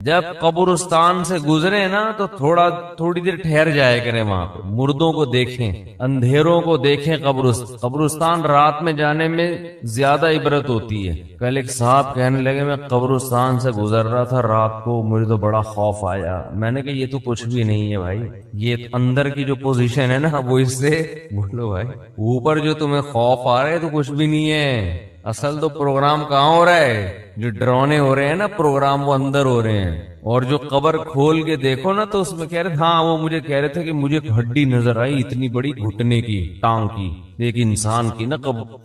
جب قبرستان سے گزرے نا تو تھوڑی دیر ٹھہر جائے کریں وہاں پہ، مردوں کو دیکھیں، اندھیروں کو دیکھیں۔ قبرستان رات میں جانے میں زیادہ عبرت ہوتی ہے۔ کل ایک صاحب کہنے لگے میں قبرستان سے گزر رہا تھا رات کو، مجھے تو بڑا خوف آیا۔ میں نے کہا یہ تو کچھ بھی نہیں ہے بھائی، یہ اندر کی جو پوزیشن ہے نا وہ اس سے بولو بھائی، اوپر جو تمہیں خوف آ رہا ہے تو کچھ بھی نہیں ہے، اصل تو پروگرام کہاں ہو رہا ہے؟ جو ڈرونے ہو رہے ہیں نا پروگرام، وہ اندر ہو رہے ہیں۔ اور جو قبر کھول کے دیکھو نا تو اس میں کہہ رہے تھے، ہاں وہ مجھے کہہ رہے تھے کہ مجھے ہڈی نظر آئی اتنی بڑی گھٹنے کی، ٹانگ کی، ایک انسان کی نا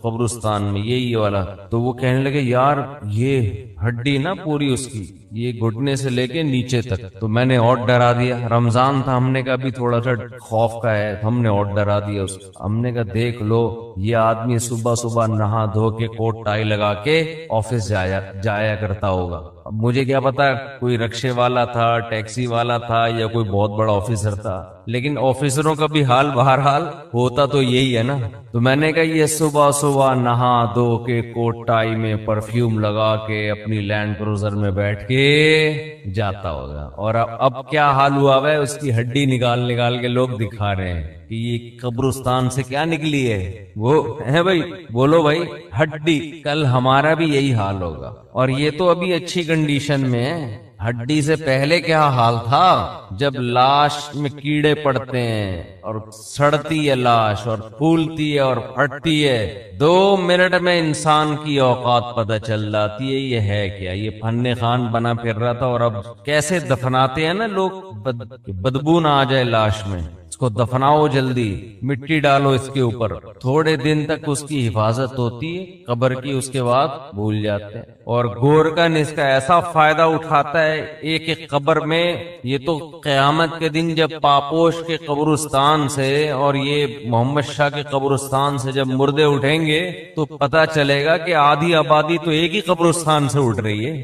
قبرستان میں یہی والا۔ تو وہ کہنے لگے یار یہ ہڈی نا پوری اس کی، یہ گھٹنے سے لے کے نیچے تک۔ تو میں نے اور ڈرا دیا، رمضان تھا، ہم نے کہا بھی تھوڑا سا خوف کا ہے، ہم نے اور ڈرا دیا اس کو۔ ہم نے کہا دیکھ لو یہ آدمی صبح صبح نہا دھو کے کوٹ ٹائی لگا کے آفس جایا کرتا ہوگا۔ اب مجھے کیا پتا کوئی رکشے والا تھا، ٹیکسی والا تھا، یا کوئی بہت بڑا آفیسر تھا، لیکن آفیسروں کا بھی حال بہرحال ہوتا تو یہی ہے نا۔ تو میں نے کہا یہ صبح صبح نہا دھو کے کوٹ ٹائی میں پرفیوم لگا کے اپنی لینڈ کروزر میں بیٹھ کے جاتا ہوگا، اور اب کیا حال ہوا ہے، اس کی ہڈی نکال کے لوگ دکھا رہے ہیں کہ یہ قبرستان سے کیا نکلی ہے، وہ ہے بھائی، بولو بھائی ہڈی۔ کل ہمارا بھی یہی حال ہوگا، اور یہ تو ابھی اچھی کنڈیشن میں ہے، ہڈی سے پہلے کیا حال تھا جب لاش میں کیڑے پڑتے ہیں اور سڑتی ہے لاش اور پھولتی ہے اور پھٹتی ہے، 2 منٹ میں انسان کی اوقات پتہ چل جاتی ہے یہ ہے کیا۔ یہ فن خان بنا پھر رہا تھا، اور اب کیسے دفناتے ہیں نا لوگ، بدبو نہ آ جائے لاش میں، اس کو دفناؤ جلدی، مٹی ڈالو اس کے اوپر، تھوڑے دن تک اس کی حفاظت ہوتی ہے قبر کی، اس کے بعد بھول جاتے ہیں۔ اور گورکن اس کا ایسا فائدہ اٹھاتا ہے ایک ایک قبر میں، یہ تو قیامت کے دن جب پاپوش کے قبرستان سے اور یہ محمد شاہ کے قبرستان سے جب مردے اٹھیں گے تو پتہ چلے گا کہ آدھی آبادی تو ایک ہی قبرستان سے اٹھ رہی ہے۔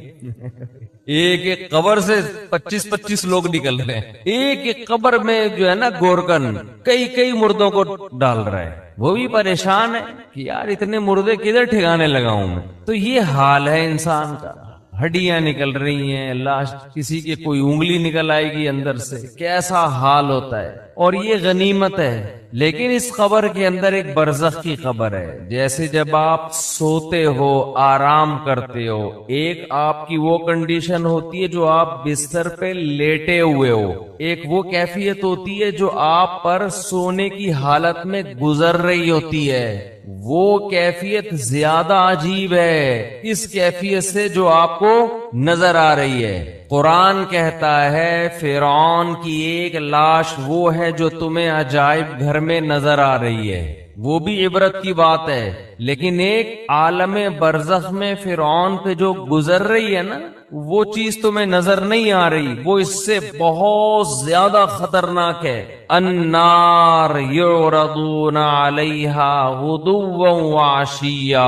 ایک ایک قبر سے 25 لوگ نکل رہے ہیں، ایک ایک قبر میں جو ہے نا گورکن کئی مردوں کو ڈال رہا ہے، وہ بھی پریشان ہے کہ یار اتنے مردے کدھر ٹھکانے لگا ہوں میں۔ تو یہ حال ہے انسان کا، ہڈیاں نکل رہی ہیں، لاش کسی کے کوئی انگلی نکل آئے گی اندر سے، کیسا حال ہوتا ہے۔ اور یہ غنیمت ہے، لیکن اس قبر کے اندر ایک برزخ کی قبر ہے۔ جیسے جب آپ سوتے ہو، آرام کرتے ہو، ایک آپ کی وہ کنڈیشن ہوتی ہے جو آپ بستر پہ لیٹے ہوئے ہو، ایک وہ کیفیت ہوتی ہے جو آپ پر سونے کی حالت میں گزر رہی ہوتی ہے۔ وہ کیفیت زیادہ عجیب ہے اس کیفیت سے جو آپ کو نظر آ رہی ہے۔ قرآن کہتا ہے فرعون کی ایک لاش وہ ہے جو تمہیں عجائب گھر میں نظر آ رہی ہے، وہ بھی عبرت کی بات ہے، لیکن ایک عالم برزخ میں فرعون پہ جو گزر رہی ہے نا وہ چیز تمہیں نظر نہیں آ رہی، وہ اس سے بہت زیادہ خطرناک ہے۔ النار یعرضون علیہا غدوا وعشیا،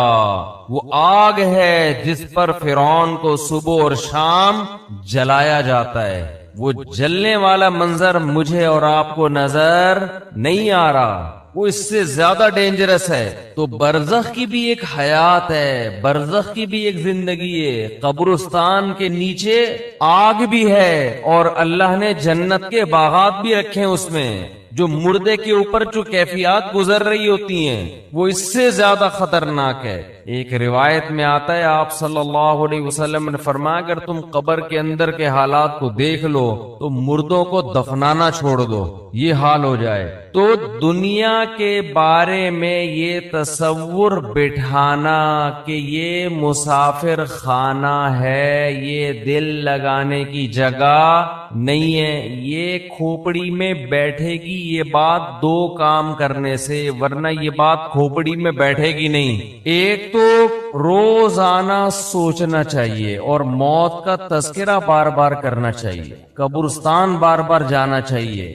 وہ آگ ہے جس پر فرعون کو صبح اور شام جلایا جاتا ہے۔ وہ جلنے والا منظر مجھے اور آپ کو نظر نہیں آ رہا، وہ اس سے زیادہ ڈینجرس ہے۔ تو برزخ کی بھی ایک حیات ہے، برزخ کی بھی ایک زندگی ہے، قبرستان کے نیچے آگ بھی ہے، اور اللہ نے جنت کے باغات بھی رکھے ہیں اس میں۔ جو مردے کے اوپر جو کیفیات گزر رہی ہوتی ہیں وہ اس سے زیادہ خطرناک ہے۔ ایک روایت میں آتا ہے آپ صلی اللہ علیہ وسلم نے فرمایا اگر تم قبر کے اندر کے حالات کو دیکھ لو تو مردوں کو دفنانا چھوڑ دو، یہ حال ہو جائے۔ تو دنیا کے بارے میں یہ تصور بٹھانا کہ یہ مسافر خانہ ہے، یہ دل لگانے کی جگہ نہیں ہے، یہ کھوپڑی میں بیٹھے گی، یہ بات 2 کام کرنے سے، ورنہ یہ بات کھوپڑی میں بیٹھے گی نہیں۔ ایک تو روزانہ سوچنا چاہیے اور موت کا تذکرہ بار بار کرنا چاہیے، قبرستان بار بار جانا چاہیے۔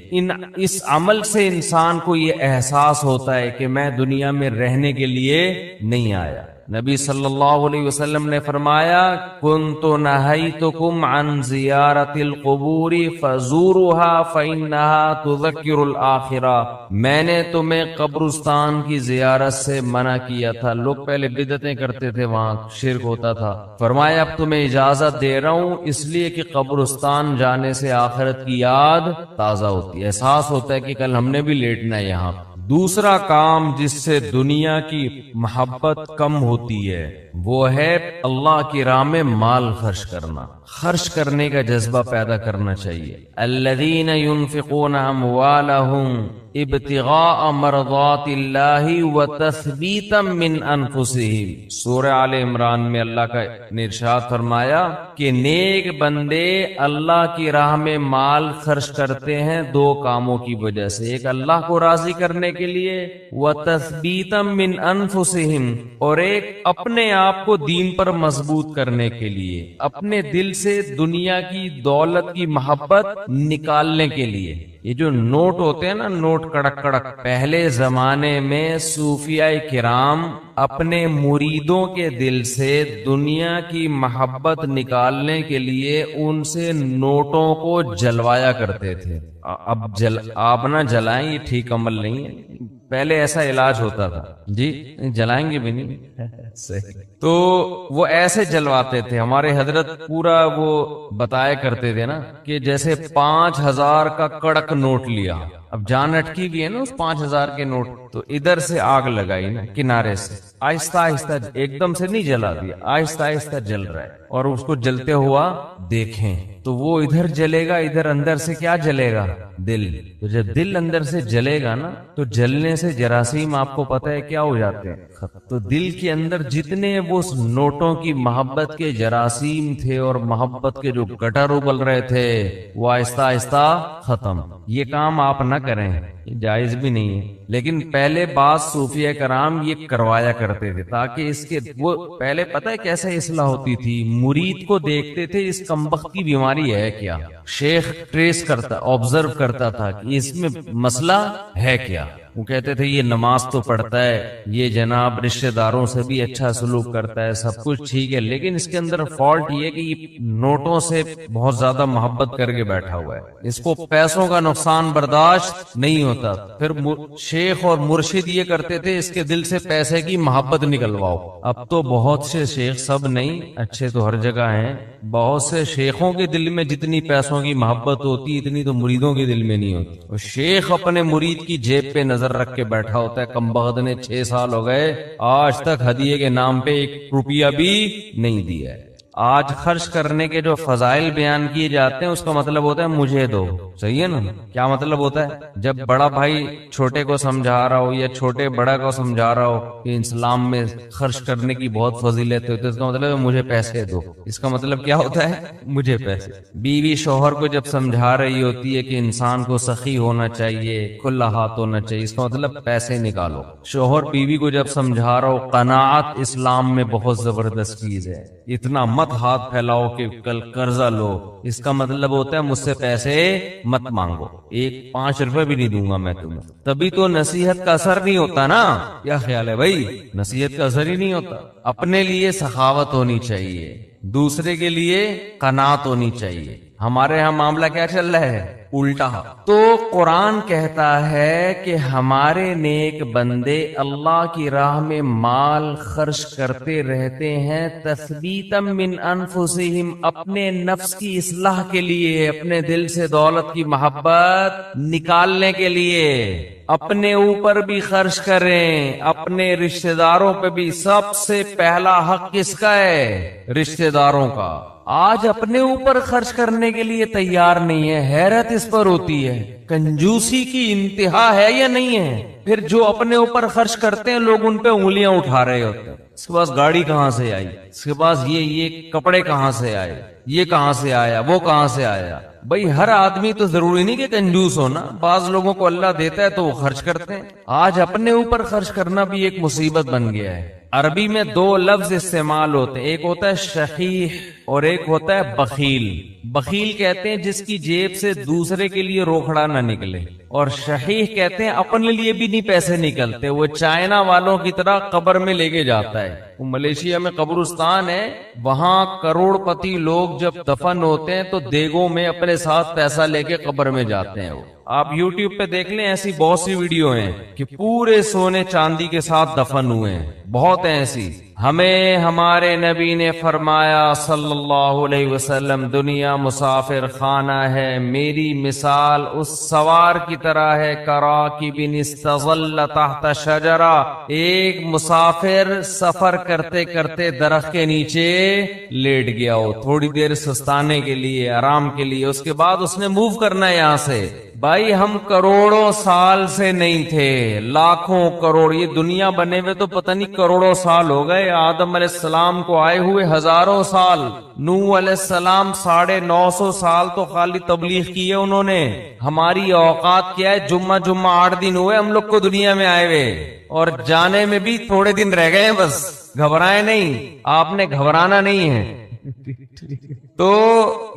اس عمل سے انسان کو یہ احساس ہوتا ہے کہ میں دنیا میں رہنے کے لیے نہیں آیا، نبی صلی اللہ علیہ وسلم نے فرمایا کنت نہیتکم عن زیارت القبور فزورها فإنها تذکر الآخرہ، میں نے تمہیں قبرستان کی زیارت سے منع کیا تھا۔ لوگ پہلے بدعتیں کرتے تھے، وہاں شرک ہوتا تھا۔ فرمایا اب تمہیں اجازت دے رہا ہوں اس لیے کہ قبرستان جانے سے آخرت کی یاد تازہ ہوتی ہے، احساس ہوتا ہے کہ کل ہم نے بھی لیٹنا ہے یہاں۔ دوسرا کام جس سے دنیا کی محبت کم ہوتی ہے وہ ہے اللہ کی راہ میں مال خرچ کرنا، خرچ کرنے کا جذبہ پیدا کرنا چاہیے۔ الذین ينفقون اموالهم ابتغاء مرضات اللہ وتثبیتا من انفسهم، سورہ آل عمران میں اللہ کا نے ارشاد فرمایا کہ نیک بندے اللہ کی راہ میں مال خرچ کرتے ہیں دو کاموں کی وجہ سے، ایک اللہ کو راضی کرنے کے لیے، وتثبیتا من انفسهم، اور ایک اپنے آپ کو دین پر مضبوط کرنے کے لیے، اپنے دل سے دنیا کی دولت کی محبت نکالنے کے لیے۔ یہ جو نوٹ ہوتے ہیں نا، نوٹ کڑک کڑک، پہلے زمانے میں صوفیاء کرام اپنے مریدوں کے دل سے دنیا کی محبت نکالنے کے لیے ان سے نوٹوں کو جلوایا کرتے تھے۔ اب آپ نہ جلائیں، یہ ٹھیک عمل نہیں ہے، پہلے ایسا علاج ہوتا تھا جی، جلائیں گے بھی نہیں صحیح۔ تو وہ ایسے جلواتے تھے، ہمارے حضرت پورا وہ بتایا کرتے تھے نا کہ جیسے 5000 کا کڑک نوٹ لیا، اب جان اٹکی بھی ہے نا اس 5000 کے نوٹ، تو ادھر سے آگ لگائی نا کنارے سے، آہستہ آہستہ، ایک دم سے نہیں جلا دیا، آہستہ آہستہ جل رہا ہے، اور اس کو جلتے ہوا دیکھیں تو وہ ادھر جلے گا، ادھر اندر سے کیا جلے گا؟ دل۔ تو جب دل اندر سے جلے گا نا تو جلنے سے جراثیم آپ کو پتہ ہے کیا ہو جاتے ہیں، تو دل کے اندر جتنے وہ نوٹوں کی محبت کے جراثیم تھے اور محبت کے جو گٹر ابل رہے تھے وہ آہستہ آہستہ ختم۔ یہ کام آپ نہ کریں، یہ جائز بھی نہیں ہے، لیکن پہلے بعض صوفیہ کرام یہ کروایا کرتے تھے تاکہ اس کے وہ پہلے پتہ ہے کیسے اصلاح ہوتی تھی، مرید کو دیکھتے تھے اس کمبخت کی بیماری ہے کیا، شیخ ٹریس کرتا، آبزرو کرتا تھا کہ اس میں مسئلہ ہے کیا۔ وہ کہتے تھے یہ نماز تو پڑھتا ہے، یہ جناب رشتہ داروں سے بھی اچھا سلوک کرتا ہے، سب کچھ ٹھیک ہے، لیکن اس کے اندر فالٹ یہ کہ یہ نوٹوں سے بہت زیادہ محبت کر کے بیٹھا ہوا ہے، اس کو پیسوں کا نقصان برداشت نہیں ہوتا۔ پھر شیخ اور مرشد یہ کرتے تھے اس کے دل سے پیسے کی محبت نکلواؤ۔ اب تو بہت سے شیخ، سب نہیں، اچھے تو ہر جگہ ہیں، بہت سے شیخوں کے دل میں جتنی پیسوں کی محبت ہوتی اتنی تو مریدوں کے دل میں نہیں ہوتی۔ اور شیخ اپنے مرید کی جیب پہ نظر رکھ کے بیٹھا ہوتا ہے، کمبخت نے 6 سال ہو گئے آج تک ہدیے کے نام پہ 1 روپیہ بھی نہیں دیا ہے۔ آج خرچ کرنے کے جو فضائل بیان کیے جاتے ہیں اس کا مطلب ہوتا ہے مجھے دو، صحیح ہے نا؟ کیا مطلب ہوتا ہے؟ جب بڑا بھائی چھوٹے کو سمجھا رہا ہو یا چھوٹے بڑا کو سمجھا رہا ہو کہ اسلام میں خرچ کرنے کی بہت فضیلت ہوتی ہے، اس کا مطلب ہے مجھے پیسے دو۔ اس کا مطلب کیا ہوتا ہے؟ مجھے پیسے۔ بیوی شوہر کو جب سمجھا رہی ہوتی ہے کہ انسان کو سخی ہونا چاہیے، کھلا ہاتھ ہونا چاہیے، اس کا مطلب پیسے نکالو۔ شوہر بیوی کو جب سمجھا رہا ہو قناعت اسلام میں بہت زبردست چیز ہے، اتنا مت ہاتھ پھیلاؤ کہ کل قرضہ لو، اس کا مطلب ہوتا ہے مجھ سے پیسے مت مانگو، 5 روپے بھی نہیں دوں گا میں تمہیں۔ تبھی تو نصیحت کا اثر نہیں ہوتا نا، کیا خیال ہے بھائی؟ نصیحت کا اثر ہی نہیں ہوتا۔ اپنے لیے سخاوت ہونی چاہیے، دوسرے کے لیے قناعت ہونی چاہیے۔ ہمارے ہاں معاملہ کیا چل رہا ہے؟ الٹا۔ تو قرآن کہتا ہے کہ ہمارے نیک بندے اللہ کی راہ میں مال خرچ کرتے رہتے ہیں تثبیتا من انفسہم، اپنے نفس کی اصلاح کے لیے، اپنے دل سے دولت کی محبت نکالنے کے لیے۔ اپنے اوپر بھی خرچ کریں، اپنے رشتہ داروں پہ بھی۔ سب سے پہلا حق کس کا ہے؟ رشتہ داروں کا۔ آج اپنے اوپر خرچ کرنے کے لیے تیار نہیں ہے، حیرت اس پر ہوتی ہے، کنجوسی کی انتہا ہے یا نہیں ہے؟ پھر جو اپنے اوپر خرچ کرتے ہیں لوگ ان پہ انگلیاں اٹھا رہے ہوتے ہیں، اس کے پاس گاڑی کہاں سے آئی، اس کے پاس یہ کپڑے کہاں سے آئے، یہ کہاں سے آیا، وہ کہاں سے آیا۔ بھائی ہر آدمی تو ضروری نہیں کہ کنجوس ہونا، بعض لوگوں کو اللہ دیتا ہے تو وہ خرچ کرتے ہیں۔ آج اپنے اوپر خرچ کرنا بھی ایک مصیبت بن گیا ہے۔ عربی میں 2 لفظ استعمال ہوتے ہیں، ایک ہوتا ہے شحیح اور ایک ہوتا ہے بخیل۔ بخیل کہتے ہیں جس کی جیب سے دوسرے کے لیے روکڑا نہ نکلے، اور شحیح کہتے ہیں اپنے لیے بھی نہیں پیسے نکلتے, وہ چائنا والوں کی طرح قبر میں لے کے جاتا ہے. وہ ملیشیا میں قبرستان ہے, وہاں کروڑ پتی لوگ جب دفن ہوتے ہیں تو دیگوں میں اپنے ساتھ پیسہ لے کے قبر میں جاتے ہیں. وہ آپ یوٹیوب پہ دیکھ لیں, ایسی بہت سی ویڈیو ہیں کہ پورے سونے چاندی کے ساتھ دفن ہوئے ہیں, بہت ایسی. ہمیں ہمارے نبی نے فرمایا صلی اللہ علیہ وسلم, دنیا مسافر خانہ ہے, میری مثال اس سوار کی طرح ہے کراکب استظل تحت شجرہ, ایک مسافر سفر کرتے کرتے درخت کے نیچے لیٹ گیا ہو تھوڑی دیر سستانے کے لیے, آرام کے لیے, اس کے بعد اس نے موو کرنا ہے یہاں سے. بھائی ہم کروڑوں سال سے نہیں تھے, لاکھوں کروڑ, یہ دنیا بنے ہوئے تو پتہ نہیں کروڑوں سال ہو گئے. آدم علیہ السلام کو آئے ہوئے ہزاروں سال, نوح علیہ السلام 950 سال تو خالی تبلیغ کی ہے انہوں نے. ہماری اوقات کیا ہے, جمعہ 8 دن ہوئے ہم لوگ کو دنیا میں آئے ہوئے, اور جانے میں بھی تھوڑے دن رہ گئے ہیں بس. گھبرائے نہیں, آپ نے گھبرانا نہیں ہے. تو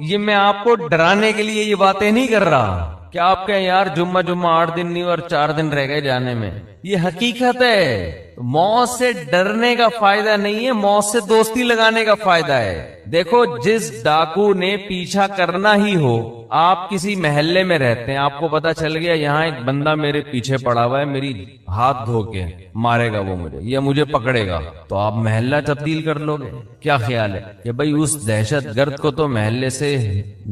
یہ میں آپ کو ڈرانے کے لیے یہ باتیں نہیں کر رہا کہ آپ کہیں یار جمعہ 8 دن نہیں اور 4 دن رہ گئے جانے میں. یہ حقیقت ہے. موت سے ڈرنے کا فائدہ نہیں ہے, موت سے دوستی لگانے کا فائدہ ہے. دیکھو جس ڈاکو نے پیچھا کرنا ہی ہو, آپ کسی محلے میں رہتے ہیں, آپ کو پتا چل گیا یہاں ایک بندہ میرے پیچھے پڑا ہوا ہے, میری ہاتھ دھو کے مارے گا وہ مجھے یا مجھے پکڑے گا, تو آپ محلہ تبدیل کر لو گے. کیا خیال ہے کہ بھائی اس دہشت گرد کو تو محلے سے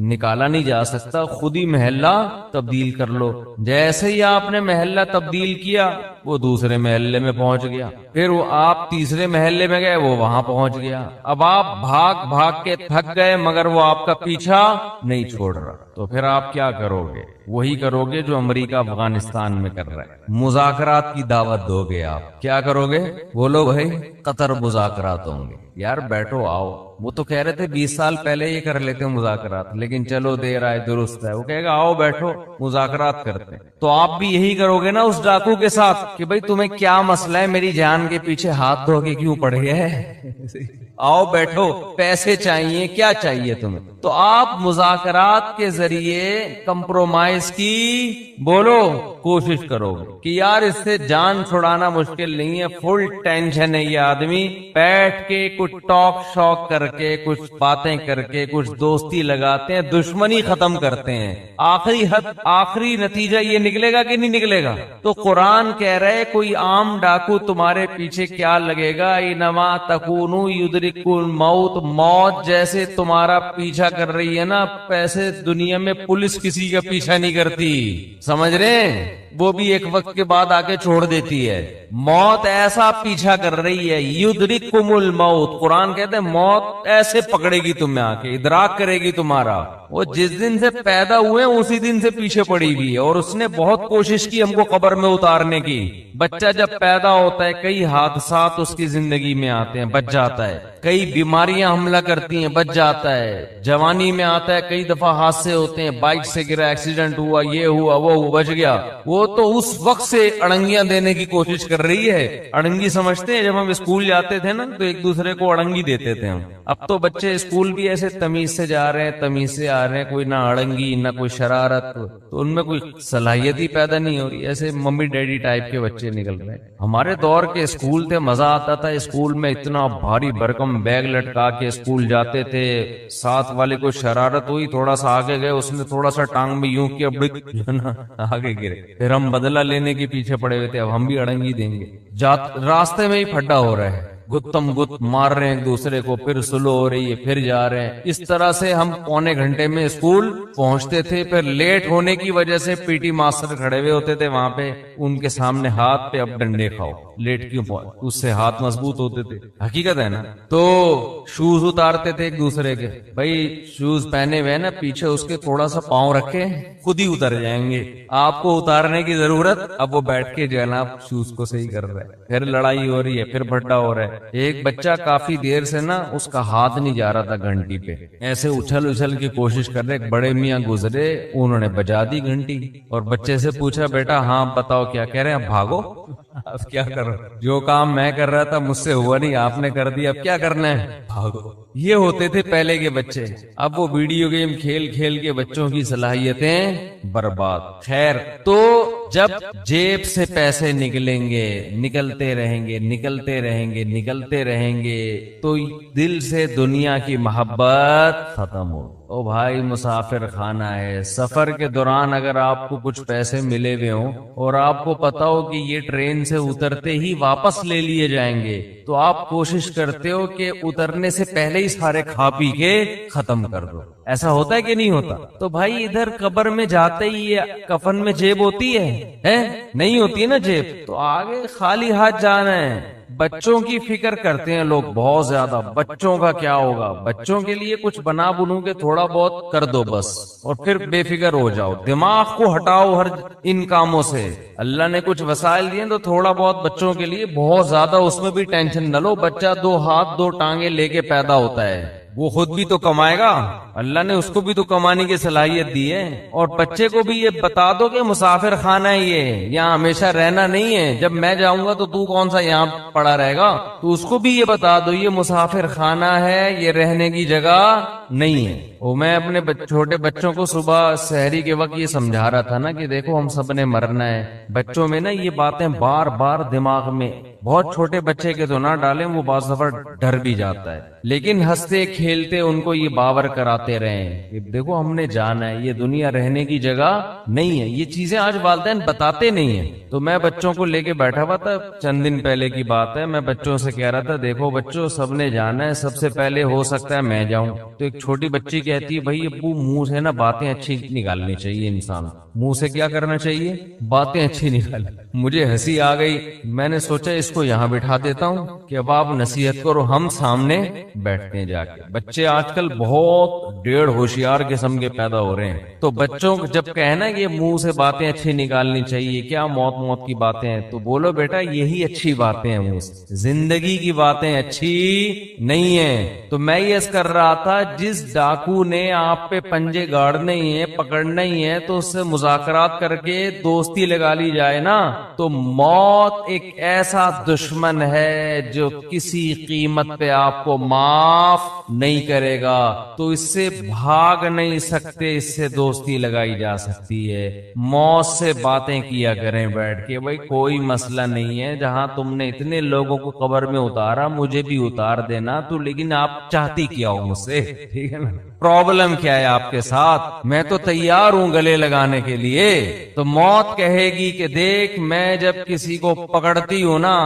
نکالا نہیں جا سکتا, خود ہی محلہ تبدیل کر لو. جیسے ہی آپ نے محلہ تبدیل کیا وہ دوسرے محلے میں پہنچ گیا, پھر وہ آپ تیسرے محلے میں گئے وہ وہاں پہنچ گیا. اب آپ بھاگ بھاگ کے تھک گئے مگر وہ آپ کا پیچھا نہیں چھوڑ رہا, تو پھر آپ کیا کرو گے؟ وہی کرو گے جو امریکہ افغانستان میں کر رہا ہے, مذاکرات کی دعوت دو گے. آپ کیا کرو گے؟ بولو بھائی قطر مذاکرات ہوں گے. یار بیٹھو آؤ, وہ تو کہہ رہے تھے 20 سال پہلے یہ کر لیتے مذاکرات, لیکن چلو دیر آئے درست ہے. وہ کہے گا آؤ بیٹھو مذاکرات کرتے ہیں. تو آپ بھی یہی کرو گے نا اس ڈاکو کے ساتھ کہ بھائی تمہیں کیا مسئلہ ہے, میری جان کے پیچھے ہاتھ دھو کے کیوں پڑ گئے ہے؟ آؤ بیٹھو, پیسے چاہیے, کیا چاہیے تمہیں؟ تو آپ مذاکرات کے ذریعے کمپرومائز کی بولو کوشش کرو گے کہ یار اس سے جان چھڑانا مشکل نہیں ہے, فل ٹینشن ہے یہ آدمی, بیٹھ کے کچھ ٹاک شاک کر کے کچھ باتیں کر کے کچھ دوستی لگاتے ہیں, دشمنی ختم کرتے ہیں. آخری نتیجہ یہ نکلے گا کہ نہیں نکلے گا؟ تو قرآن کہہ رہے کوئی عام ڈاکو تمہارے پیچھے کیا لگے گا, انما تکونوا یدرککم الموت, موت جیسے تمہارا پیچھا کر رہی ہے نا, پیسے دنیا میں پولیس کسی کا پیچھا نہیں کرتی, سمجھ رہے ہیں؟ وہ بھی ایک وقت کے بعد آ کے چھوڑ دیتی ہے. موت ایسا پیچھا کر رہی ہے, یدرککم الموت, قرآن کہتے ہیں موت ایسے پکڑے گی تمہیں آ کے, ادراک کرے گی تمہارا. وہ جس دن سے پیدا ہوئے اسی دن سے پیچھے پڑی ہوئی ہے, اور اس نے بہت کوشش کی ہم کو قبر میں اتارنے کی. بچہ جب پیدا ہوتا ہے کئی حادثات اس کی زندگی میں آتے ہیں, بچ جاتا ہے. کئی بیماریاں حملہ کرتی ہیں, بچ جاتا ہے. جوانی میں آتا ہے, کئی دفعہ حادثے ہوتے ہیں, بائک سے گرا, ایکسیڈنٹ ہوا, یہ ہوا وہ ہوا, بچ گیا. وہ تو اس وقت سے اڑنگیاں دینے کی کوشش کر رہی ہے. اڑنگی سمجھتے ہیں جب ہم اسکول جاتے تھے نا تو ایک دوسرے کو اڑنگی دیتے تھے ہم. اب تو بچے اسکول بھی ایسے تمیز سے جا رہے ہیں, تمیز سے آ رہے ہیں, کوئی نہ اڑنگی نہ کوئی شرارت, تو ان میں کوئی صلاحیت ہی پیدا نہیں ہو رہی, ایسے ممی ڈیڈی ٹائپ کے بچے نکل رہے ہیں. ہمارے دور کے اسکول تھے, مزہ آتا تھا اسکول میں, اتنا بھاری بھرکم بیگ لٹکا کے اسکول جاتے تھے. ساتھ والے کو شرارت ہوئی, تھوڑا سا آگے گئے, اس نے تھوڑا سا ٹانگ میں یوں کیا, آگے گرے, پھر ہم بدلہ لینے کے پیچھے پڑے ہوئے تھے, اب ہم بھی اڑنگی دیں گے. راستے میں ہی پھڈا ہو رہا ہے, گتم گت مار رہے ہیں ایک دوسرے کو, پھر سلو ہو رہی ہے, پھر جا رہے ہیں. اس طرح سے ہم پونے گھنٹے میں اسکول پہنچتے تھے. پھر لیٹ ہونے کی وجہ سے پی ٹی ماسٹر کھڑے ہوئے ہوتے تھے وہاں پہ, ان کے سامنے ہاتھ پہ اب ڈنڈے کھاؤ, لیٹ کیوں پہنچ, اس سے ہاتھ مضبوط ہوتے تھے. حقیقت ہے نا. تو شوز اتارتے تھے ایک دوسرے کے, بھائی شوز پہنے ہوئے نا, پیچھے اس کے تھوڑا سا پاؤں رکھے, خود ہی اتر جائیں گے, آپ کو اتارنے کی ضرورت. اب وہ بیٹھ کے جو ہے نا شوز کو صحیح کر رہا ہے, پھر لڑائی ہو رہی ہے, پھر بھڈا ہو رہا ہے. ایک بچہ کافی دیر سے نا اس کا ہاتھ نہیں جا رہا تھا گھنٹی پہ, ایسے اچھل اچھل کی کوشش کر رہے, بڑے میاں گزرے, انہوں نے بجا دی گھنٹی, اور بچے سے پوچھا بیٹا ہاں بتاؤ کیا کہہ رہے ہیں؟ اب بھاگو, اب کیا کرو, جو کام میں کر رہا تھا مجھ سے ہوا نہیں, آپ نے کر دیا, اب کیا کرنا ہے؟ بھاگو. یہ ہوتے تھے پہلے کے بچے. اب وہ ویڈیو گیم کھیل کھیل کے بچوں کی صلاحیتیں برباد. خیر، تو جب جیب سے پیسے نکلیں گے، نکلتے رہیں گے، نکلتے رہیں گے، نکلتے رہیں گے، تو دل سے دنیا کی محبت ختم ہو. او بھائی، مسافر خانہ ہے. سفر کے دوران اگر آپ کو کچھ پیسے ملے ہوئے ہوں اور آپ کو پتا ہو کہ یہ ٹرین سے اترتے ہی واپس لے لیے جائیں گے، تو آپ کوشش کرتے ہو کہ اترنے سے پہلے ہی سارے کھا پی کے ختم کر دو. ایسا ہوتا ہے کہ نہیں ہوتا؟ تو بھائی ادھر قبر میں جاتے ہی یہ کفن میں جیب ہوتی ہے نہیں ہوتی ہے نا جیب، تو آگے خالی ہاتھ جانا ہے. بچوں کی فکر کرتے ہیں لوگ بہت زیادہ. بچوں کا کیا ہوگا؟ بچوں کے لیے کچھ بنا بنو کے تھوڑا بہت کر دو بس، اور پھر بے فکر ہو جاؤ. دماغ کو ہٹاؤ ہر ان کاموں سے. اللہ نے کچھ وسائل دیے تو تھوڑا بہت بچوں کے لیے، بہت زیادہ اس میں بھی ٹینشن نہ لو. بچہ 2 ہاتھ 2 ٹانگیں لے کے پیدا ہوتا ہے، وہ خود بھی تو کمائے گا. اللہ نے اس کو بھی تو کمانے کی صلاحیت دی ہے. اور بچے کو بھی یہ بتا دو کہ مسافر خانہ ہے، یہ یہاں ہمیشہ رہنا نہیں ہے. جب میں جاؤں گا تو کون سا یہاں پڑا رہے گا. تو اس کو بھی یہ بتا دو یہ مسافر خانہ ہے، یہ رہنے کی جگہ نہیں ہے. وہ میں اپنے چھوٹے بچوں کو صبح سحری کے وقت یہ سمجھا رہا تھا نا کہ دیکھو ہم سب نے مرنا ہے. بچوں میں نا یہ باتیں بار بار دماغ میں، بہت چھوٹے بچے کے تو نہ ڈالیں، وہ بعض دفعہ ڈر بھی جاتا ہے، لیکن ہنستے کھیلتے ان کو یہ باور کراتے رہیں کہ دیکھو ہم نے جانا ہے، یہ دنیا رہنے کی جگہ نہیں ہے. یہ چیزیں آج والدین بتاتے نہیں ہیں. تو میں بچوں کو لے کے بیٹھا ہوا تھا، چند دن پہلے کی بات ہے. میں بچوں سے کہہ رہا تھا دیکھو بچوں، سب نے جانا ہے، سب سے پہلے ہو سکتا ہے میں جاؤں. تو ایک چھوٹی بچی کہتی ہے بھائی ابو منہ سے نا باتیں اچھی نکالنی چاہیے. انسان منہ سے کیا کرنا چاہیے؟ باتیں اچھی نکال. مجھے ہنسی آ گئی. میں نے سوچا اس کو یہاں بٹھا دیتا ہوں کہ اب آپ نصیحت کرو، ہم سامنے بیٹھتے ہیں جا کے. بچے آج کل بہت 1.5 ہوشیار قسم کے پیدا ہو رہے ہیں. تو بچوں کو جب کہنا کہ منہ سے باتیں اچھی نکالنی چاہیے، کیا موت کی باتیں ہیں، تو بولو بیٹا یہی اچھی باتیں ہیں. منہ سے زندگی کی باتیں اچھی نہیں ہیں. تو میں یہ کر رہا تھا جس ڈاکو نے آپ پہ پنجے گاڑنے ہی ہیں، پکڑنا ہی ہے، تو اس سے مذاکرات کر کے دوستی لگا لی جائے نا. تو موت ایک ایسا دشمن ہے جو کسی قیمت پہ آپ کو معاف نہیں کرے گا. تو اس سے بھاگ نہیں سکتے، اس سے دوستی لگائی جا سکتی ہے. موت سے باتیں کیا کریں بیٹھ کے، بھائی کوئی مسئلہ نہیں ہے، جہاں تم نے اتنے لوگوں کو قبر میں اتارا مجھے بھی اتار دینا. تو لیکن آپ چاہتی کیا ہو مجھ سے؟ ٹھیک ہے نا، پرابلم کیا ہے آپ کے ساتھ؟ میں تو تیار ہوں گلے لگانے کے لیے. تو موت کہے گی کہ دیکھ میں جب کسی کو پکڑتی ہوں نا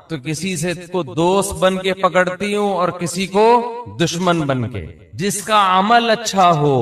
تو کسی سے کو دوست بن کے پکڑتی ہوں اور کسی کو دشمن بن کے. جس کا عمل اچھا ہو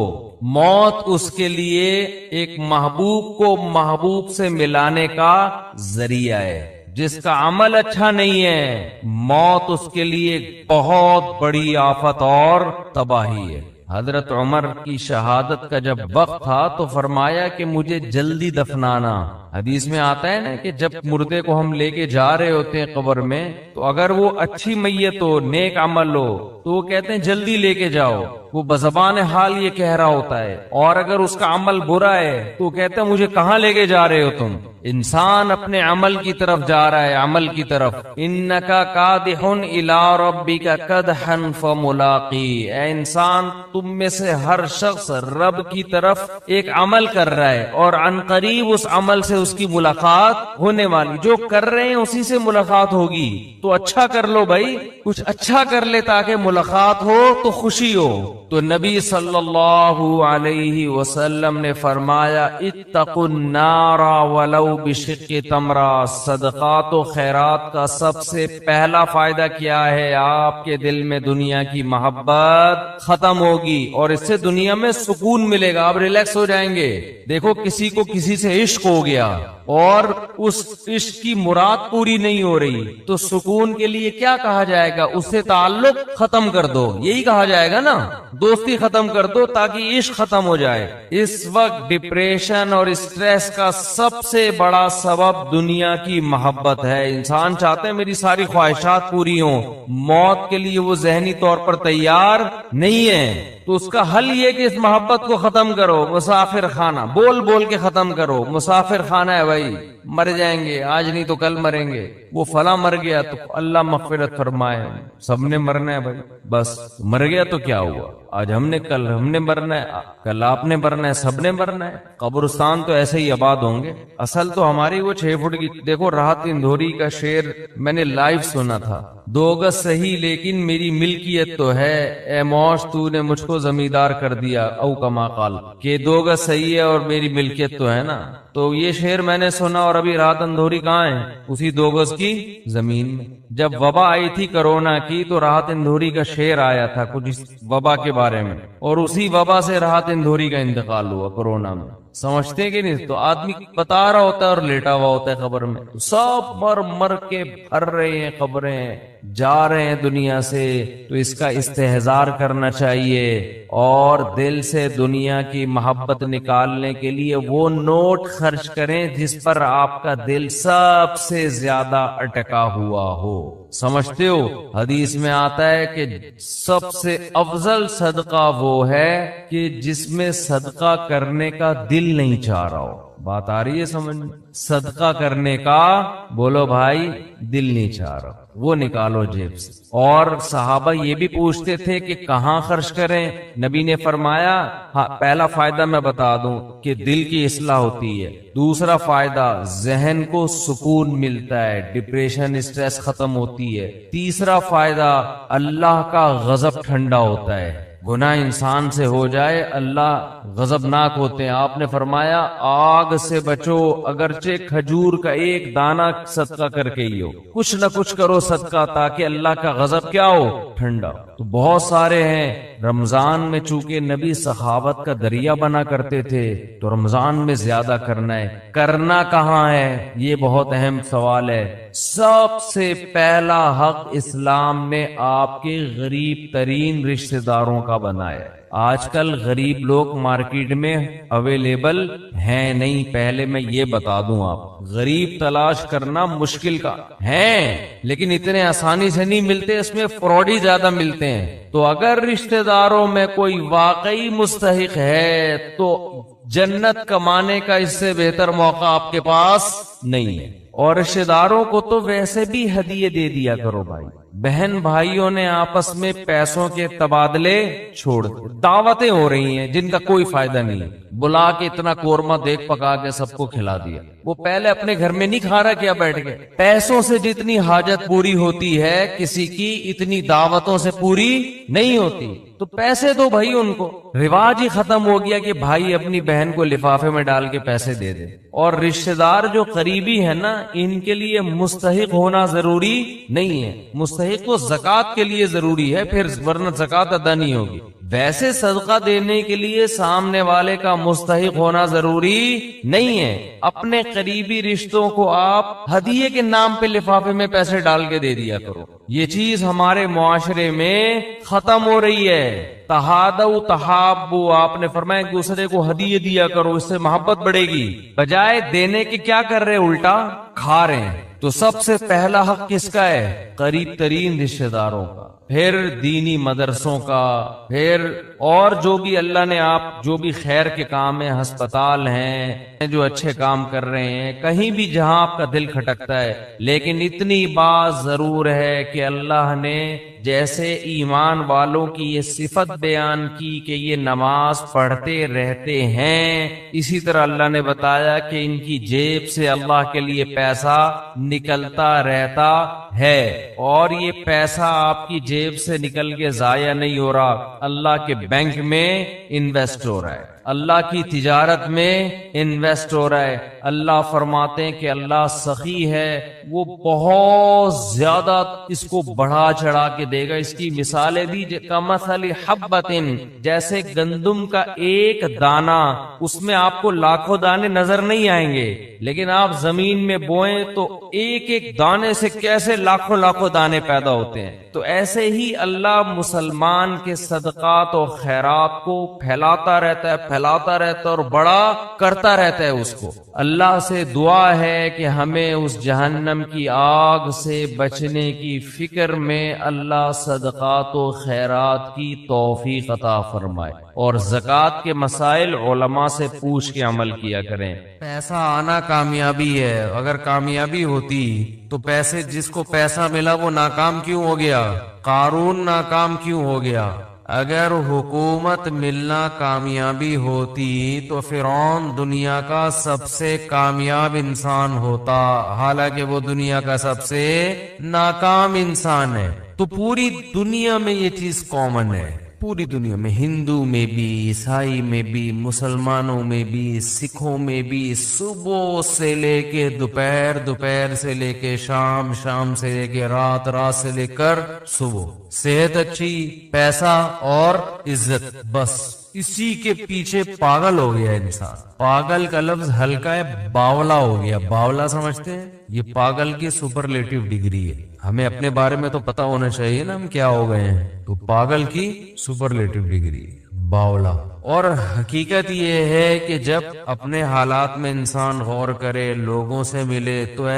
موت اس کے لیے ایک محبوب کو محبوب سے ملانے کا ذریعہ ہے. جس کا عمل اچھا نہیں ہے موت اس کے لیے بہت بڑی آفت اور تباہی ہے. حضرت عمر کی شہادت کا جب وقت تھا تو فرمایا کہ مجھے جلدی دفنانا. حدیث میں آتا ہے نا کہ جب مردے کو ہم لے کے جا رہے ہوتے ہیں قبر میں، تو اگر وہ اچھی میت ہو، نیک عمل ہو، تو وہ کہتے ہیں جلدی لے کے جاؤ. وہ بزبان حال یہ کہہ رہا ہوتا ہے. اور اگر اس کا عمل برا ہے تو وہ کہتا ہے مجھے کہاں لے کے جا رہے ہو تم. انسان اپنے عمل کی طرف جا رہا ہے، عمل کی طرف. انکا کادح الی ربک کدحا فملاقی. اے انسان تم میں سے ہر شخص رب کی طرف ایک عمل کر رہا ہے اور عن قریب اس عمل سے اس کی ملاقات ہونے والی. جو کر رہے ہیں اسی سے ملاقات ہوگی. تو اچھا کر لو بھائی، کچھ اچھا کر لے تاکہ ملاقات ہو تو خوشی ہو. تو نبی صلی اللہ علیہ وسلم نے فرمایا اتقوا النار ولو بشق تمرہ. صدقات و خیرات کا سب سے پہلا فائدہ کیا ہے؟ آپ کے دل میں دنیا کی محبت ختم ہوگی اور اس سے دنیا میں سکون ملے گا. آپ ریلیکس ہو جائیں گے. دیکھو کسی کو کسی سے عشق ہو گیا اور اس عشق کی مراد پوری نہیں ہو رہی تو سکون کے لیے کیا کہا جائے گا؟ اس سے تعلق ختم کر دو، یہی کہا جائے گا نا. دوستی ختم کر دو تاکہ عشق ختم ہو جائے. اس وقت ڈپریشن اور اسٹریس کا سب سے بڑا سبب دنیا کی محبت ہے. انسان چاہتے ہیں میری ساری خواہشات پوری ہوں، موت کے لیے وہ ذہنی طور پر تیار نہیں ہے. تو اس کا حل یہ کہ اس محبت کو ختم کرو. مسافر خانہ بول بول کے ختم کرو. مسافر خانہ ہے بھائی, مر جائیں گے آج نہیں تو کل مریں گے. وہ فلاں مر گیا تو اللہ مغفرت فرمائے, سب نے مرنا ہے بھائی. بس مر گیا تو کیا ہوا, آج کل ہم نے مرنا ہے, کل آپ نے مرنا ہے, سب نے مرنا ہے. قبرستان تو ایسے ہی آباد ہوں گے. اصل تو ہماری وہ 6 فٹ کی, دیکھو راحت اندھوری کا شعر میں نے لائیو سنا تھا. 2 گز صحیح لیکن میری ملکیت تو ہے, اے موش تو نے مجھ کو زمیندار کر دیا, او کما قال, کہ 2 گز صحیح ہے اور میری ملکیت تو ہے نا. تو یہ شعر میں نے سنا, اور ابھی راحت اندھوری کہاں ہے, اسی 2 گز کی زمین میں. جب وبا آئی تھی کرونا کی تو راحت اندھوری کا شعر آیا تھا کچھ اس وبا کے بارے میں, اور اسی وبا سے راحت اندھوری کا انتقال ہوا کرونا میں. سمجھتے کہ نہیں, تو آدمی بتا رہا ہوتا ہے اور لیٹا ہوا ہوتا ہے قبر میں. سب مر مر کے بھر رہے ہیں قبریں, جا رہے ہیں دنیا سے. تو اس کا استحضار کرنا چاہیے, اور دل سے دنیا کی محبت نکالنے کے لیے وہ نوٹ خرچ کریں جس پر آپ کا دل سب سے زیادہ اٹکا ہوا ہو. سمجھتے ہو, حدیث میں آتا ہے کہ سب سے افضل صدقہ وہ ہے کہ جس میں صدقہ کرنے کا دل نہیں چاہ رہا ہو. بات آ رہی ہے سمجھ میں؟ صدقہ کرنے کا بولو بھائی دل نہیں چاہ رہا, وہ نکالو جیب سے. اور صحابہ یہ بھی پوچھتے تھے کہ کہاں خرچ کریں. نبی نے فرمایا, ہاں پہلا فائدہ میں بتا دوں کہ دل کی اصلاح ہوتی ہے. دوسرا فائدہ ذہن کو سکون ملتا ہے, ڈپریشن اسٹریس ختم ہوتی ہے. تیسرا فائدہ اللہ کا غضب ٹھنڈا ہوتا ہے. گناہ انسان سے ہو جائے اللہ غضبناک ہوتے ہیں. آپ نے فرمایا آگ سے بچو, اگرچہ کھجور کا ایک دانہ صدقہ کر کے ہی ہو, کچھ نہ کچھ کرو صدقہ تاکہ اللہ کا غضب کیا ہو, ٹھنڈا. تو بہت سارے ہیں. رمضان میں چونکہ نبی سخاوت کا دریا بنا کرتے تھے, تو رمضان میں زیادہ کرنا ہے. کرنا کہاں ہے, یہ بہت اہم سوال ہے. سب سے پہلا حق اسلام نے آپ کے غریب ترین رشتہ داروں کا بنایا. آج کل غریب لوگ مارکیٹ میں اویلیبل ہیں نہیں. پہلے میں یہ بتا دوں, آپ غریب تلاش کرنا مشکل کا ہے, لیکن اتنے آسانی سے نہیں ملتے, اس میں فراڈ ہی زیادہ ملتے ہیں. تو اگر رشتہ داروں میں کوئی واقعی مستحق ہے تو جنت کمانے کا اس سے بہتر موقع آپ کے پاس نہیں ہے. اور رشتہ داروں کو تو ویسے بھی ہدیے دے دیا کرو بھائی. بہن بھائیوں نے آپس میں پیسوں کے تبادلے چھوڑ دے. دعوتیں ہو رہی ہیں جن کا کوئی فائدہ نہیں ہے. بلا کے اتنا قورمہ دیکھ پکا کے سب کو کھلا دیا. وہ پہلے اپنے گھر میں نہیں کھا رہا کیا بیٹھ کے. پیسوں سے جتنی حاجت پوری ہوتی ہے کسی کی, اتنی دعوتوں سے پوری نہیں ہوتی. تو پیسے دو بھائی ان کو. رواج ہی ختم ہو گیا کہ بھائی اپنی بہن کو لفافے میں ڈال کے پیسے دے دے. اور رشتہ دار جو قریبی ہے نا, ان کے لیے مستحق ہونا ضروری نہیں ہے. مستحق تو زکوٰۃ کے لیے ضروری ہے, پھر ورنہ زکوٰۃ ادا نہیں ہوگی. ویسے صدقہ دینے کے لیے سامنے والے کا مستحق ہونا ضروری نہیں ہے. اپنے قریبی رشتوں کو آپ ہدیے کے نام پہ لفافے میں پیسے ڈال کے دے دیا کرو. یہ چیز ہمارے معاشرے میں ختم ہو رہی ہے. تہادو تحابو, آپ نے فرمایا ایک دوسرے کو ہدیے دیا کرو, اس سے محبت بڑھے گی. بجائے دینے کے کیا کر رہے, الٹا کھا رہے ہیں. تو سب سے پہلا حق کس کا ہے, قریب ترین رشتہ داروں کا, پھر دینی مدرسوں کا, پھر اور جو بھی اللہ نے آپ جو بھی خیر کے کام ہیں, ہسپتال ہیں جو اچھے کام کر رہے ہیں, کہیں بھی جہاں آپ کا دل کھٹکتا ہے. لیکن اتنی بات ضرور ہے کہ اللہ نے جیسے ایمان والوں کی یہ صفت بیان کی کہ یہ نماز پڑھتے رہتے ہیں, اسی طرح اللہ نے بتایا کہ ان کی جیب سے اللہ کے لیے پیسہ نکلتا رہتا ہے. اور یہ پیسہ آپ کی جیب سے نکل کے ضائع نہیں ہو رہا, اللہ کے بینک میں انویسٹ ہو رہا ہے, اللہ کی تجارت میں انویسٹ ہو رہا ہے. اللہ فرماتے ہیں کہ اللہ سخی ہے, وہ بہت زیادہ اس کو بڑھا چڑھا کے دے گا. اس کی مثالیں دی, کمثل حبۃ, جیسے گندم کا ایک دانہ, اس میں آپ کو لاکھوں دانے نظر نہیں آئیں گے, لیکن آپ زمین میں بوئیں تو ایک ایک دانے سے کیسے لاکھوں لاکھوں دانے پیدا ہوتے ہیں. تو ایسے ہی اللہ مسلمان کے صدقات و خیرات کو پھیلاتا رہتا ہے, پھیلاتا رہتا ہے اور بڑا کرتا رہتا ہے اس کو. اللہ سے دعا ہے کہ ہمیں اس جہنم کی آگ سے بچنے کی فکر میں اللہ صدقات و خیرات کی توفیق عطا فرمائے, اور زکوٰۃ کے مسائل علماء سے پوچھ کے عمل کیا کریں. پیسہ آنا کامیابی ہے, اگر کامیابی ہوتی تو پیسے, جس کو پیسہ ملا وہ ناکام کیوں ہو گیا؟ قارون ناکام کیوں ہو گیا؟ اگر حکومت ملنا کامیابی ہوتی تو فرعون دنیا کا سب سے کامیاب انسان ہوتا, حالانکہ وہ دنیا کا سب سے ناکام انسان ہے. تو پوری دنیا میں یہ چیز کامن ہے, پوری دنیا میں, ہندو میں بھی, عیسائی میں بھی, مسلمانوں میں بھی, سکھوں میں بھی, صبح سے لے کے دوپہر, دوپہر سے لے کے شام, شام سے لے کے رات, رات سے لے کر صبح, صحت اچھی, پیسہ اور عزت, بس اسی کے پیچھے پاگل ہو گیا انسان. پاگل کا لفظ ہلکا ہے, باولا ہو گیا. باولا سمجھتے ہیں؟ یہ پاگل کی سپرلیٹو ڈگری ہے. ہمیں اپنے بارے میں تو پتا ہونا چاہیے نا ہم کیا ہو گئے ہیں. تو پاگل کی سپرلیٹو ڈگری, باولا. اور حقیقت یہ ہے کہ جب اپنے حالات میں انسان غور کرے, لوگوں سے ملے, تو